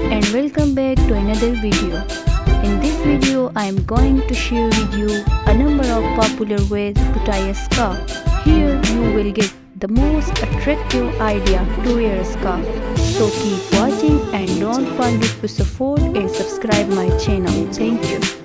and welcome back to another video. In this video I am going to share with you a number of popular ways to tie a scarf. Here you will get the most attractive idea to wear a scarf. So keep watching and don't forget to support and subscribe my channel. Thank you.